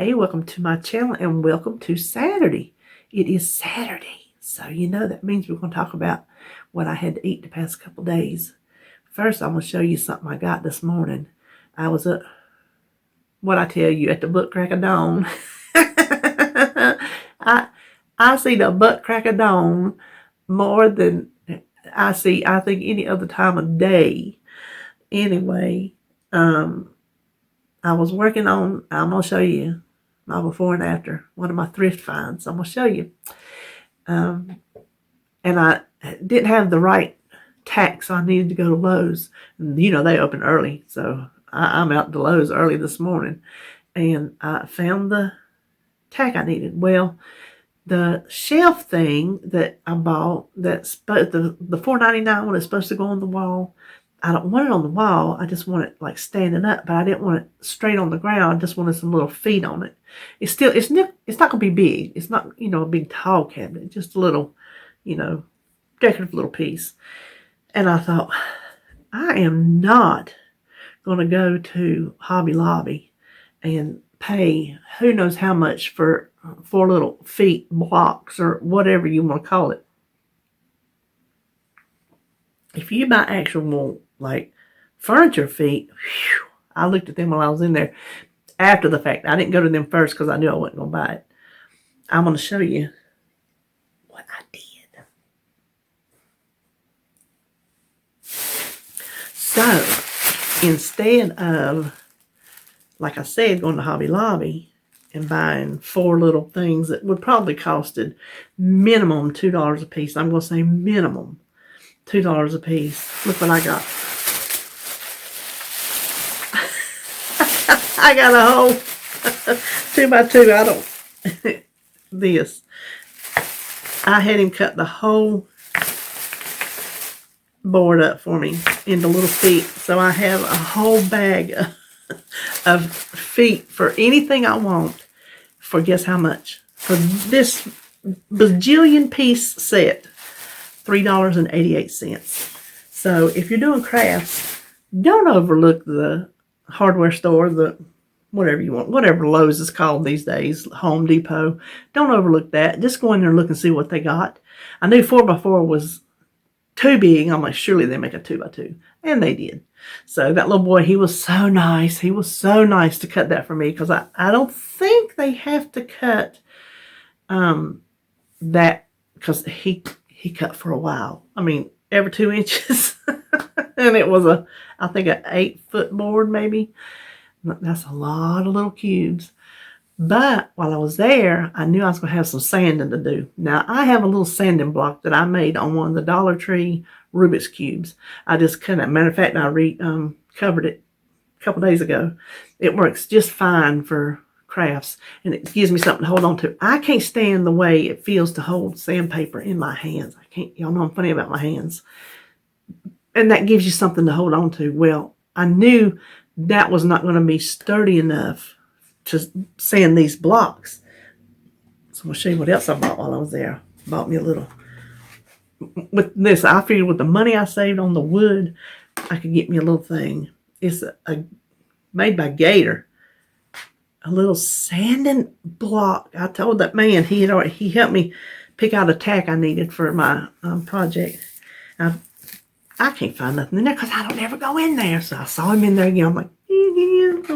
Hey, welcome to my channel and welcome to Saturday. It is Saturday, so that means we're going to talk about what I had to eat the past couple days. First, I'm going to show you something I got this morning. I was at, what I tell you, at the butt crack of dawn. I see the butt crack of dawn more than I see, I think, any other time of day. Anyway, I was working on, I'm going to show you my before and after, one of my thrift finds. I'm going to show you. And I didn't have the right tack, so I needed to go to Lowe's. And, they open early, so I'm out to Lowe's early this morning. And I found the tack I needed. Well, the shelf thing that I bought, that's the $4.99 one is supposed to go on the wall. I don't want it on the wall. I just want it like standing up, but I didn't want it straight on the ground. I just wanted some little feet on it. It's not going to be big. It's not, a big tall cabinet, just a little, decorative little piece. And I thought, I am not going to go to Hobby Lobby and pay who knows how much for 4 little feet blocks or whatever you want to call it. If you buy actual, like, furniture feet, whew, I looked at them while I was in there after the fact. I didn't go to them first because I knew I wasn't going to buy it. I'm going to show you what I did. So, instead of, like I said, going to Hobby Lobby and buying 4 little things that would probably costed minimum $2 a piece, I'm going to say minimum $2 a piece. Look what I got. I got a whole 2x2. I don't. This. I had him cut the whole board up for me into little feet. So I have a whole bag of feet for anything I want. For guess how much? For this bajillion piece set. $3.88. So if you're doing crafts, don't overlook the hardware store, the whatever you want, whatever Lowe's is called these days, Home Depot. Don't overlook that. Just go in there and look and see what they got. I knew 4x4 was too big. I'm like, surely they make a 2x2. And they did. So that little boy, he was so nice. He was so nice to cut that for me because I don't think they have to cut that because he cut for a while. I mean, every 2 inches. And it was I think an 8-foot board maybe. That's a lot of little cubes. But while I was there, I knew I was going to have some sanding to do. Now, I have a little sanding block that I made on one of the Dollar Tree Rubik's Cubes. I just cut it. Matter of fact, I covered it a couple days ago. It works just fine for crafts, and it gives me something to hold on to. I can't stand the way it feels to hold sandpaper in my hands. I can't. Y'all know I'm funny about my hands. And that gives you something to hold on to. Well, I knew that was not going to be sturdy enough to sand these blocks. So I'm going to show you what else I bought while I was there. Bought me a little. With this, I figured with the money I saved on the wood, I could get me a little thing. It's made by Gator. A little sanding block. I told that man he helped me pick out a tack I needed for my project. I can't find nothing in there because I don't ever go in there. So I saw him in there again. I'm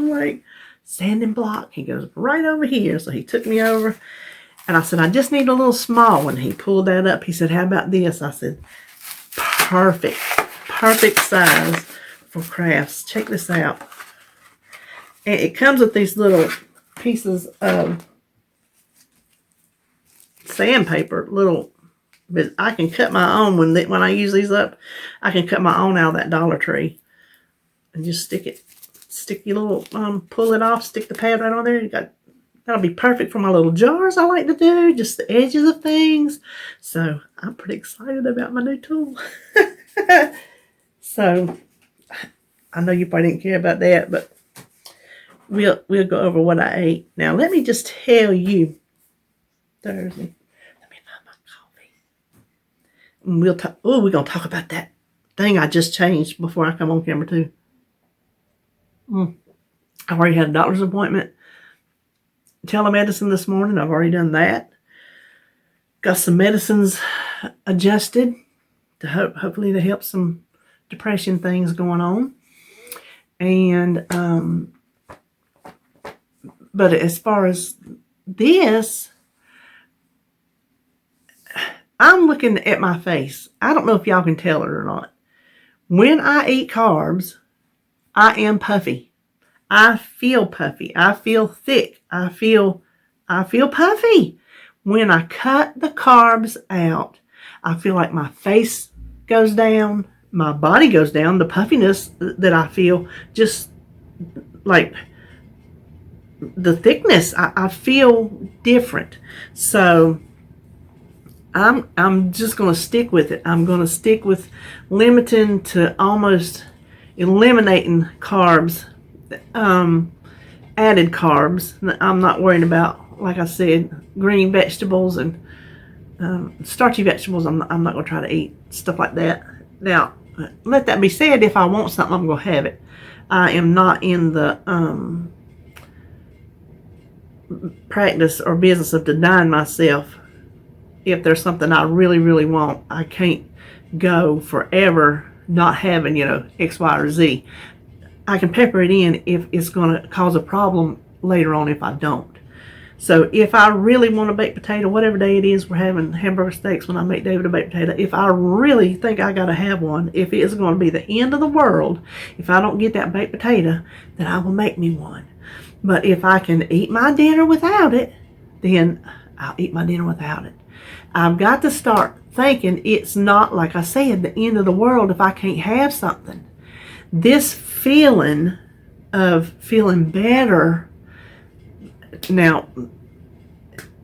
like, sanding block. He goes right over here. So he took me over. And I said, I just need a little small one. He pulled that up. He said, how about this? I said, perfect. Perfect size for crafts. Check this out. And it comes with these little pieces of sandpaper, but I can cut my own when I use these up. I can cut my own out of that Dollar Tree and just stick your little, pull it off, stick the pad right on there. That'll be perfect for my little jars I like to do, just the edges of things. So I'm pretty excited about my new tool. So I know you probably didn't care about that, but we'll go over what I ate. Now, let me just tell you, Thursday, let me find my coffee. And we're going to talk about that thing I just changed before I come on camera too. I already had a doctor's appointment. telemedicine this morning. I've already done that. Got some medicines adjusted to hopefully to help some depression things going on. And but as far as this, I'm looking at my face. I don't know if y'all can tell it or not. When I eat carbs, I am puffy. I feel puffy. I feel thick. I feel puffy. When I cut the carbs out, I feel like my face goes down, my body goes down, the puffiness that I feel, just like the thickness, I feel different. So I'm just going to stick with it. I'm going to stick with limiting to almost eliminating carbs, added carbs. I'm not worried about, like I said, green vegetables and starchy vegetables. I'm not going to try to eat stuff like that. Now, let that be said, if I want something, I'm going to have it. I am not in the practice or business of denying myself. If there's something I really, really want, I can't go forever not having, X, Y, or Z. I can pepper it in if it's going to cause a problem later on if I don't. So if I really want a baked potato, whatever day it is, we're having hamburger steaks when I make David a baked potato. If I really think I got to have one, if it's going to be the end of the world, if I don't get that baked potato, then I will make me one. But if I can eat my dinner without it, then I'll eat my dinner without it. I've got to start thinking it's not, like I said, the end of the world if I can't have something. This feeling of feeling better, now,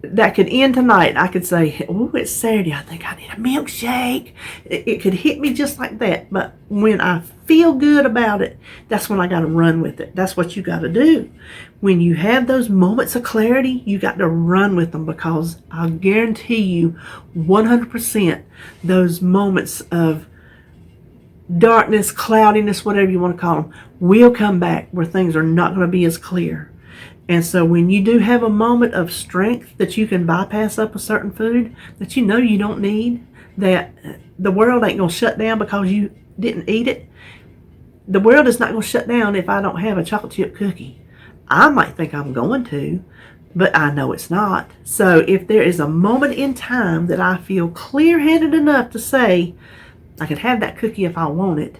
that could end tonight. I could say, oh, it's Saturday, I think I need a milkshake. It could hit me just like that. But when I feel good about it, that's when I got to run with it. That's what you got to do. When you have those moments of clarity, you got to run with them, because I'll guarantee you 100% those moments of darkness, cloudiness, whatever you want to call them, will come back where things are not going to be as clear. And so when you do have a moment of strength that you can bypass up a certain food that you know you don't need, that the world ain't going to shut down because you didn't eat it. The world is not going to shut down if I don't have a chocolate chip cookie. I might think I'm going to, but I know it's not. So if there is a moment in time that I feel clear-headed enough to say, I could have that cookie if I want it,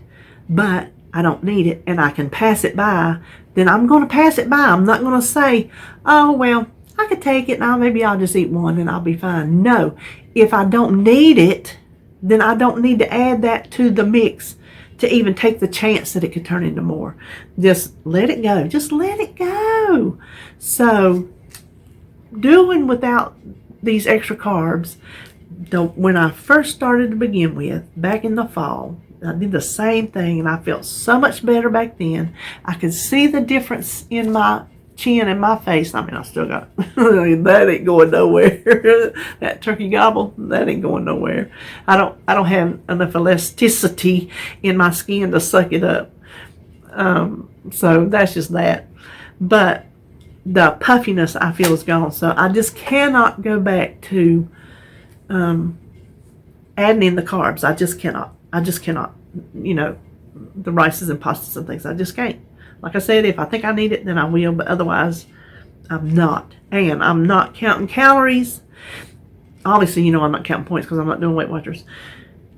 but I don't need it, and I can pass it by, then I'm going to pass it by. I'm not going to say, oh, well, I could take it, now maybe I'll just eat one and I'll be fine. No, if I don't need it, then I don't need to add that to the mix to even take the chance that it could turn into more. Just let it go. Just let it go. So doing without these extra carbs, when I first started to begin with, back in the fall, I did the same thing, and I felt so much better back then. I could see the difference in my chin and my face. I mean, I still got, that ain't going nowhere. That turkey gobble, that ain't going nowhere. I don't have enough elasticity in my skin to suck it up. So that's just that. But the puffiness I feel is gone. So I just cannot go back to adding in the carbs. I just cannot. The rices and pastas and things. I just can't. Like I said, if I think I need it, then I will. But otherwise, I'm not. And I'm not counting calories. Obviously, I'm not counting points because I'm not doing Weight Watchers.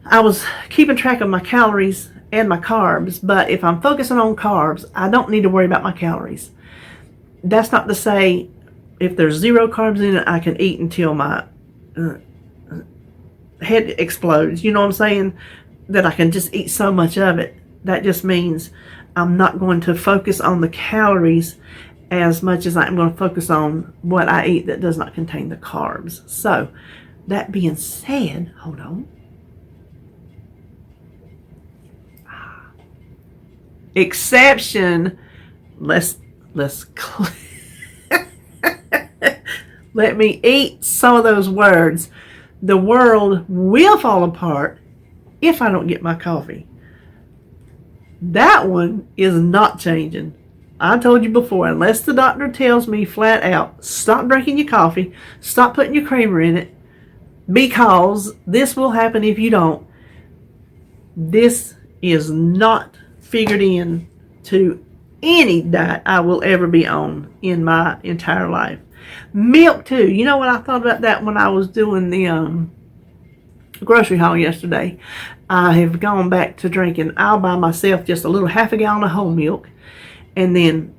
I was keeping track of my calories and my carbs. But if I'm focusing on carbs, I don't need to worry about my calories. That's not to say if there's 0 carbs in it, I can eat until my head explodes. You know what I'm saying? That I can just eat so much of it. That just means I'm not going to focus on the calories as much as I'm going to focus on what I eat that does not contain the carbs. So, that being said, hold on. Exception. Let's let me eat some of those words. The world will fall apart if I don't get my coffee. That one is not changing. I told you before, unless the doctor tells me flat out, stop drinking your coffee, stop putting your creamer in it, because this will happen if you don't. This is not figured in to any diet I will ever be on in my entire life. Milk too. You know what, I thought about that when I was doing the grocery haul yesterday. I have gone back to drinking. I'll buy myself just a little half a gallon of whole milk, and then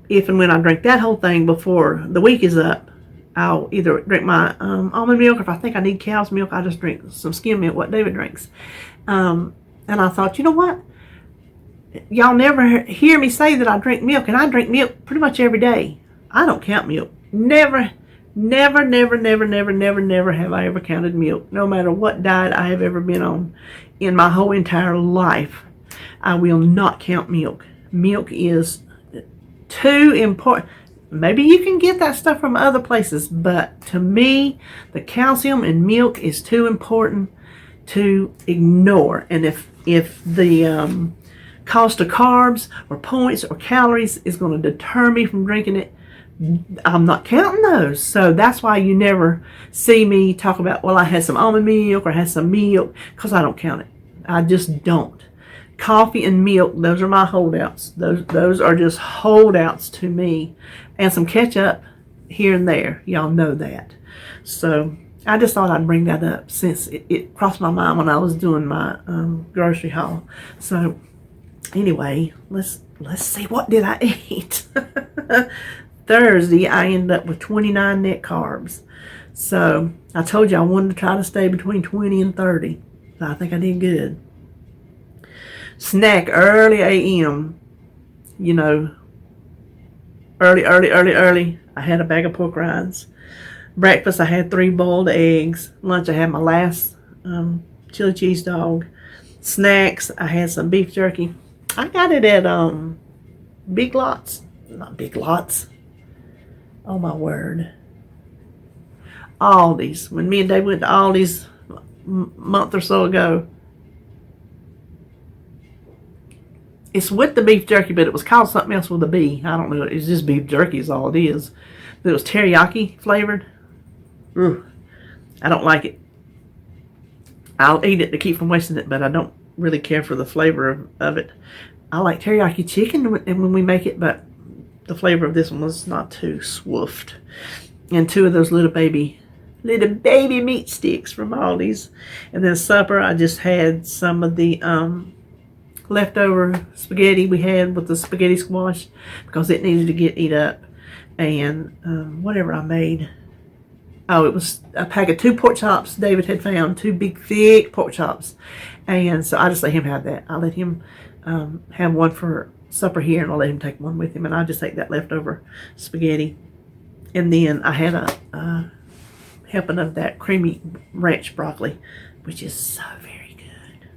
if and when I drink that whole thing before the week is up, I'll either drink my almond milk, or if I think I need cow's milk, I just drink some skim milk, what David drinks. And I thought, you know what? Y'all never hear me say that I drink milk, and I drink milk pretty much every day. I don't count milk. Never have I ever counted milk, no matter what diet I have ever been on in my whole entire life. I will not count milk. Milk is too important. Maybe you can get that stuff from other places, but to me, the calcium in milk is too important to ignore. And if the cost of carbs or points or calories is going to deter me from drinking it, I'm not counting those. So that's why you never see me talk about, well, I had some almond milk or I had some milk, because I don't count it. I just don't. Coffee and milk, those are my holdouts. Those are just holdouts to me. And some ketchup here and there. Y'all know that. So I just thought I'd bring that up since it crossed my mind when I was doing my grocery haul. So anyway, let's see, what did I eat? Thursday, I ended up with 29 net carbs. So I told you I wanted to try to stay between 20 and 30. So I think I did good. Snack early a.m. You know, early. I had a bag of pork rinds. Breakfast, I had 3 boiled eggs. Lunch, I had my last chili cheese dog. Snacks, I had some beef jerky. I got it at Big Lots. Not Big Lots. Oh my word. Aldi's. When me and Dave went to Aldi's a month or so ago. It's with the beef jerky, but it was called something else with a B. I don't know. It's just beef jerky is all it is. But it was teriyaki flavored. Ugh. I don't like it. I'll eat it to keep from wasting it, but I don't really care for the flavor of it. I like teriyaki chicken when we make it, but the flavor of this one was not too swoofed. And 2 of those little baby meat sticks from Aldi's. And then supper, I just had some of the leftover spaghetti we had with the spaghetti squash, because it needed to get eat up. And whatever I made. Oh, it was a pack of 2 pork chops David had found, 2 big thick pork chops. And so I just let him have that. I let him have one for supper here, and I'll let him take one with him, and I just take that leftover spaghetti. And then I had a helping of that creamy ranch broccoli, which is so very good.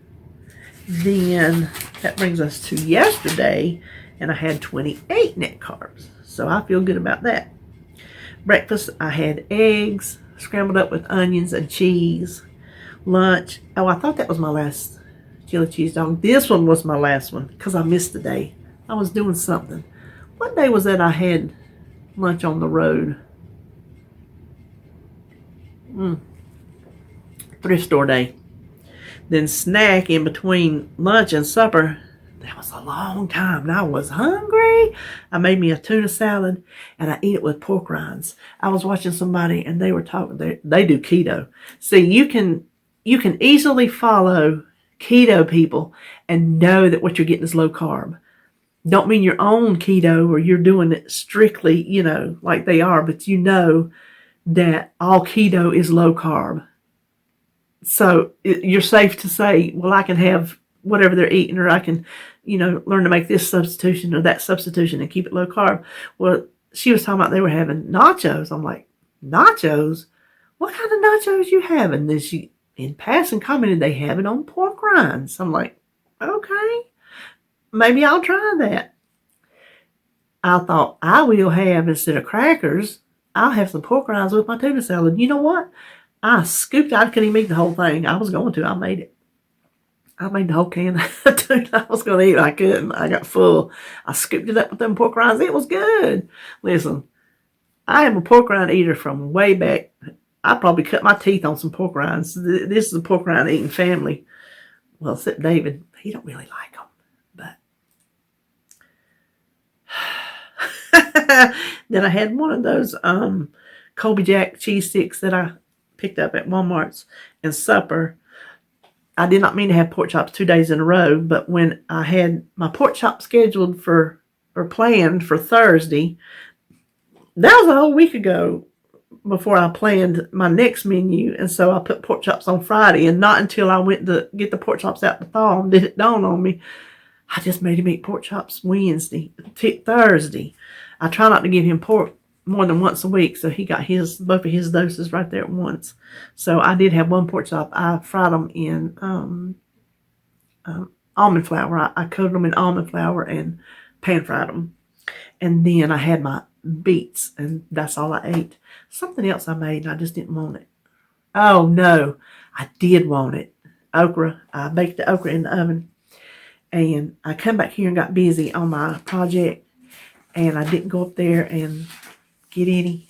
Then that brings us to yesterday, and I had 28 net carbs, so I feel good about that. Breakfast, I had eggs scrambled up with onions and cheese. Lunch, oh, I thought that was my last chili cheese dog. This one was my last one, because I missed the day. I was doing something. What day was that I had lunch on the road? Thrift store day. Then snack in between lunch and supper. That was a long time, and I was hungry. I made me a tuna salad, and I eat it with pork rinds. I was watching somebody, and they were talking. They do keto. See, you can easily follow keto people and know that what you're getting is low carb. Don't mean you're on keto or you're doing it strictly, you know, like they are, but you know that all keto is low carb. So you're safe to say, well, I can have whatever they're eating, or I can, you know, learn to make this substitution or that substitution and keep it low carb. Well, she was talking about they were having nachos. I'm like, nachos? What kind of nachos you having? And then she, in passing, commented they have it on pork rinds. I'm like, okay, maybe I'll try that. I thought I will have, instead of crackers, I'll have some pork rinds with my tuna salad. You know what? I scooped, I couldn't even eat the whole thing. I was going to, I made it. I made the whole can of tuna I was going to eat. I couldn't. I got full. I scooped it up with them pork rinds. It was good. Listen, I am a pork rind eater from way back. I probably cut my teeth on some pork rinds. This is a pork rind eating family. Well, except David. He don't really like them. But then I had one of those Colby Jack cheese sticks that I picked up at Walmart's and supper. I did not mean to have pork chops 2 days in a row, but when I had my pork chop scheduled for or planned for Thursday, that was a whole week ago before I planned my next menu. And so I put pork chops on Friday, and not until I went to get the pork chops out the thaw did it dawn on me. I just made him eat pork chops Thursday. I try not to give him pork more than once a week, so he got both of his doses right there at once. So I did have one pork chop. I fried them in almond flour. I coated them in almond flour and pan fried them. And then I had my beets, and that's all I ate. Something else I made, and I just didn't want it. Oh, no, I did want it. Okra. I baked the okra in the oven. And I come back here and got busy on my project, and I didn't go up there and get any.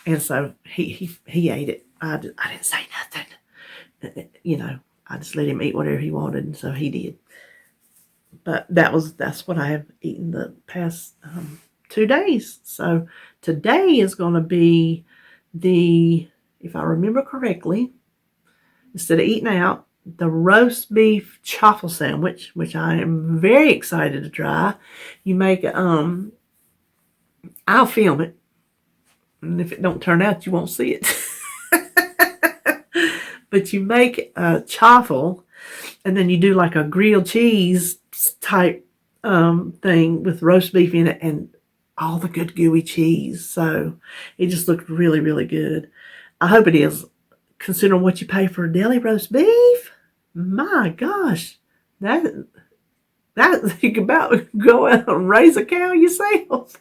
And so he ate it. I didn't say nothing. You know, I just let him eat whatever he wanted, and so he did. But that's what I have eaten the past 2 days. So today is going to be if I remember correctly, instead of eating out, the roast beef chaffle sandwich, which I am very excited to try. You make I'll film it, and if it don't turn out, you won't see it. But you make a chaffle, and then you do like a grilled cheese type thing with roast beef in it and all the good gooey cheese. So it just looked really, really good. I hope it is, considering what you pay for a deli roast beef. My gosh, that you can about go out and raise a cow yourself.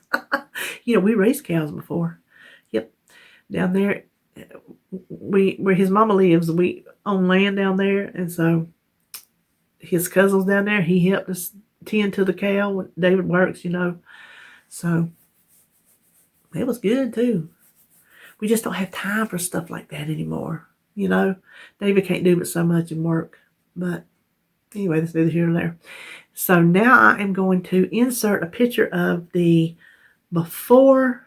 You know, we raised cows before. Yep, down there, where his mama lives, we own land down there, and so his cousins down there, he helped us tend to the cow when David works, you know. So it was good too. We just don't have time for stuff like that anymore, you know. David can't do but so much in work. But anyway, that's neither here nor there. So now I am going to insert a picture of the before.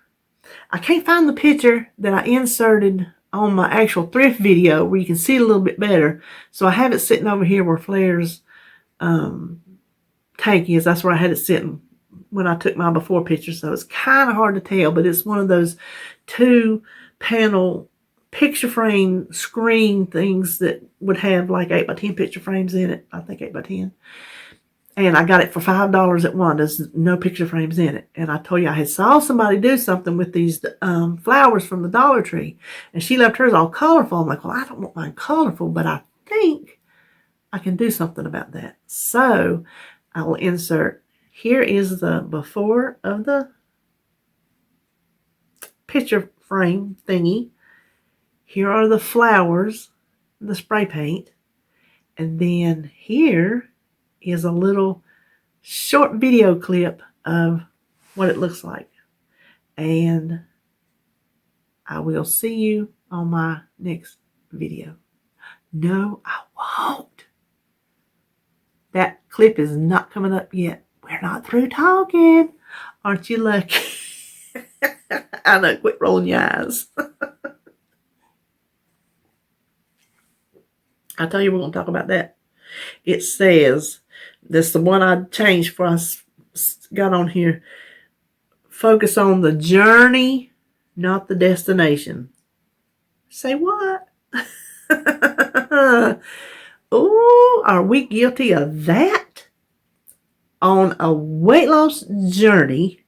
I can't find the picture that I inserted on my actual thrift video where you can see it a little bit better. So I have it sitting over here where Flair's tank is. That's where I had it sitting when I took my before picture. So it's kind of hard to tell, but it's one of those 2-panel picture frame screen things that would have like 8x10 picture frames in it. I think 8x10. And I got it for $5 at one. There's no picture frames in it. And I told you I had saw somebody do something with these flowers from the Dollar Tree. And she left hers all colorful. I'm like, well, I don't want mine colorful, but I think I can do something about that. So I will insert. Here is the before of the picture frame thingy. Here are the flowers, the spray paint. And then here is a little short video clip of what it looks like. And I will see you on my next video. No, I won't. That clip is not coming up yet. We're not through talking. Aren't you lucky? I know, quit rolling your eyes. I tell you, we're going to talk about that. It says, that's the one I changed before I got on here. Focus on the journey, not the destination. Say what? Oh, are we guilty of that? On a weight loss journey,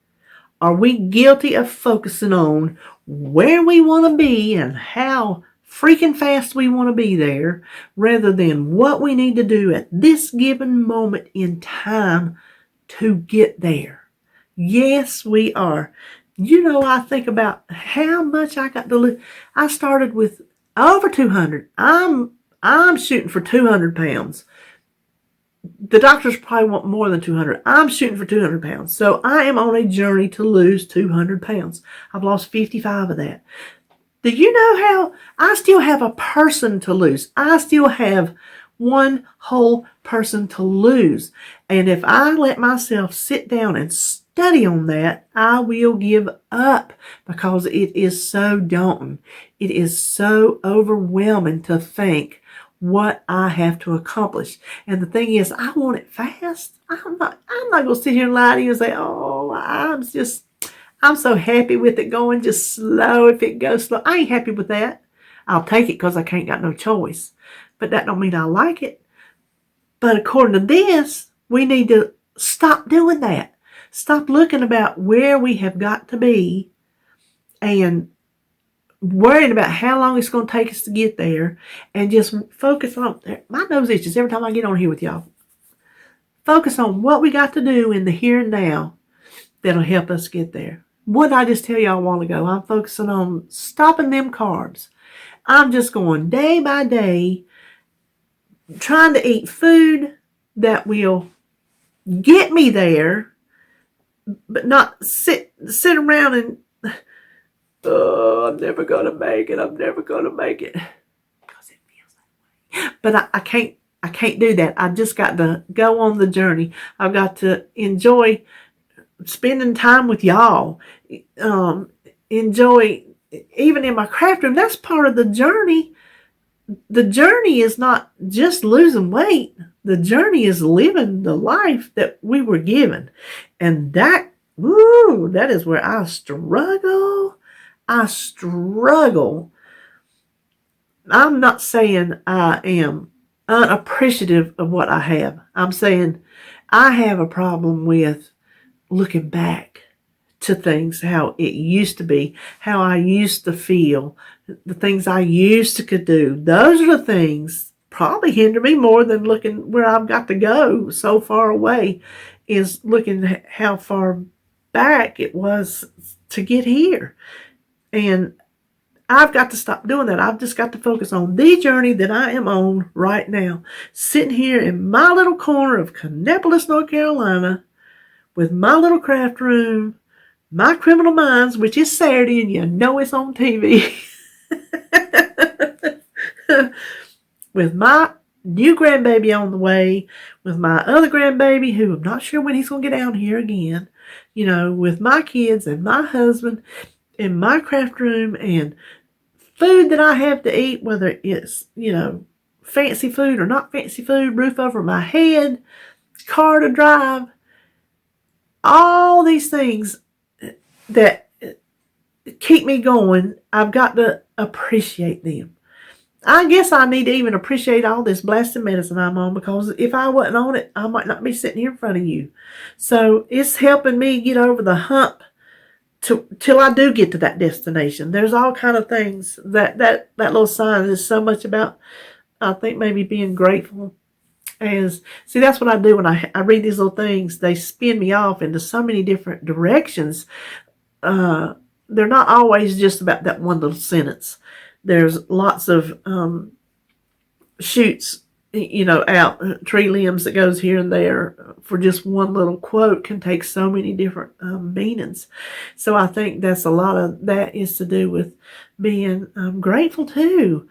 are we guilty of focusing on where we want to be and how freaking fast we want to be there, rather than what we need to do at this given moment in time to get there? Yes, we are. You know, I think about how much I got to lose. I started with over 200. I'm shooting for 200 pounds. the doctors probably want more than 200. I'm shooting for 200 pounds. So I am on a journey to lose 200 pounds. I've lost 55 of that. Do you know how I still have a person to lose? I still have one whole person to lose. And if I let myself sit down and study on that, I will give up because it is so daunting. It is so overwhelming to think what I have to accomplish. And the thing is, I want it fast. I'm not going to sit here and lie to you and say, oh, I'm so happy with it going just slow. If it goes slow, I ain't happy with that. I'll take it because I can't got no choice. But that don't mean I like it. But according to this, we need to stop doing that. Stop looking about where we have got to be and worrying about how long it's going to take us to get there, and just focus on, my nose itches every time I get on here with y'all. Focus on what we got to do in the here and now that'll help us get there. What did I just tell y'all a while ago? I'm focusing on stopping them carbs. I'm just going day by day, trying to eat food that will get me there, but not sit around and, oh, I'm never going to make it. I'm never going to make it. Because it feels that way. But I can't do that. I've just got to go on the journey. I've got to enjoy spending time with y'all. Enjoy, even in my craft room, that's part of the journey. The journey is not just losing weight. The journey is living the life that we were given. And that is where I struggle. I'm not saying I am unappreciative of what I have. I'm saying I have a problem with looking back to things, how it used to be, how I used to feel, the things I used to could do. Those are the things probably hinder me more than looking where I've got to go so far away, is looking at how far back it was to get here. And I've got to stop doing that. I've just got to focus on the journey that I am on right now. Sitting here in my little corner of Kannapolis, North Carolina, with my little craft room, my Criminal Minds, which is Saturday, and you know it's on TV, with my new grandbaby on the way, with my other grandbaby, who I'm not sure when he's going to get down here again, with my kids and my husband, in my craft room, and food that I have to eat, whether it's, fancy food or not fancy food, roof over my head, car to drive, all these things that keep me going. I've got to appreciate them. I guess I need to even appreciate all this blasted medicine I'm on, because if I wasn't on it, I might not be sitting here in front of you. So it's helping me get over the hump till I do get to that destination. There's all kind of things that little sign is so much about, I think, maybe being grateful. See, that's what I do when I read these little things. They spin me off into so many different directions. They're not always just about that one little sentence. There's lots of shoots, out, tree limbs that goes here and there for just one little quote can take so many different meanings. So I think that's a lot of that is to do with being grateful too.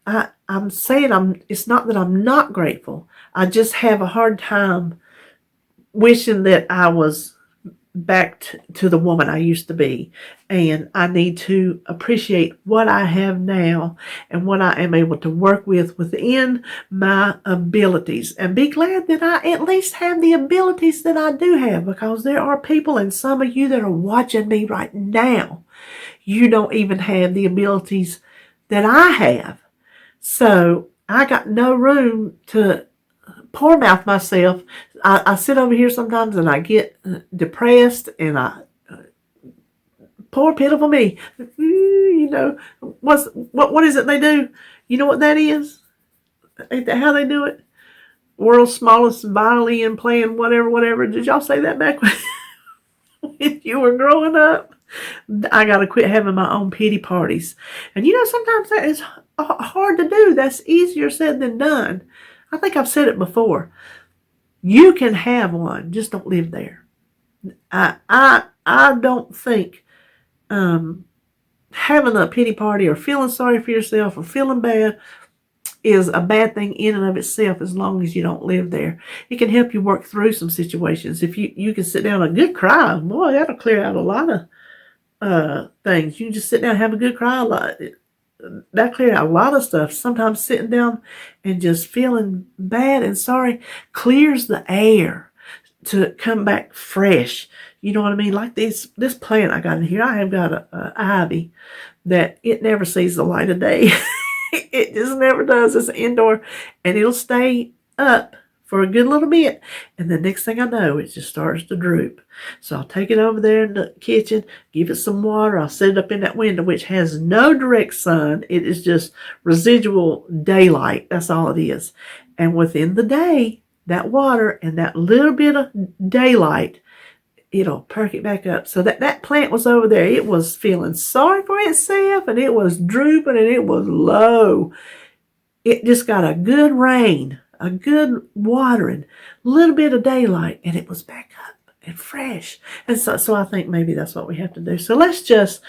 I'm saying it's not that I'm not grateful. I just have a hard time wishing that I was back to the woman I used to be. And I need to appreciate what I have now and what I am able to work with within my abilities, and be glad that I at least have the abilities that I do have, because there are people, and some of you that are watching me right now, you don't even have the abilities that I have. So I got no room to poor mouth myself. I sit over here sometimes and I get depressed, and poor pitiful me. What is it they do? You know what that is? Ain't that how they do it? World's smallest violin playing whatever. Did y'all say that back when you were growing up? I got to quit having my own pity parties. And sometimes that is hard to do. That's easier said than done. I think I've said it before. You can have one, just don't live there. I don't think having a pity party or feeling sorry for yourself or feeling bad is a bad thing in and of itself, as long as you don't live there. It can help you work through some situations. If you can sit down and a good cry, boy, that'll clear out a lot of things. You can just sit down and have a good cry. That cleared out a lot of stuff. Sometimes sitting down and just feeling bad and sorry clears the air to come back fresh. You know what I mean? Like this plant I got in here. I have got a ivy that it never sees the light of day. It just never does. It's indoor, and it'll stay up for a good little bit, and the next thing I know, it just starts to droop. So I'll take it over there in the kitchen, give it some water. I'll set it up in that window, which has no direct sun. It is just residual daylight. That's all it is. And within the day, that water and that little bit of daylight, it'll perk it back up. So that plant was over there. It was feeling sorry for itself, and it was drooping, and it was low. It just got a good rain, a good watering, a little bit of daylight, and it was back up and fresh. And so I think maybe that's what we have to do. So let's just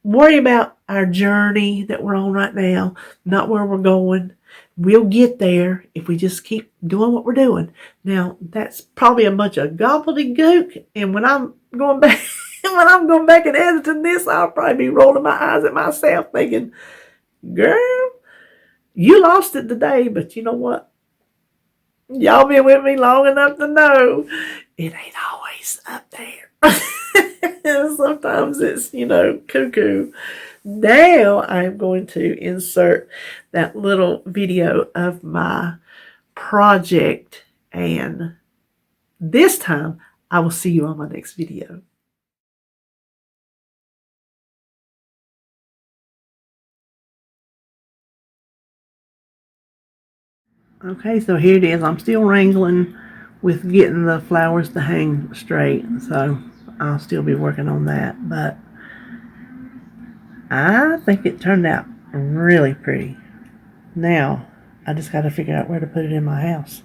worry about our journey that we're on right now, not where we're going. We'll get there if we just keep doing what we're doing. Now, that's probably a bunch of gobbledygook, and when I'm going back and editing this, I'll probably be rolling my eyes at myself thinking, girl, you lost it today, but you know what? Y'all been with me long enough to know it ain't always up there. Sometimes it's, cuckoo. Now I'm going to insert that little video of my project, and this time I will see you on my next video. Okay, so here it is. I'm still wrangling with getting the flowers to hang straight, so I'll still be working on that, but I think it turned out really pretty. Now, I just got to figure out where to put it in my house.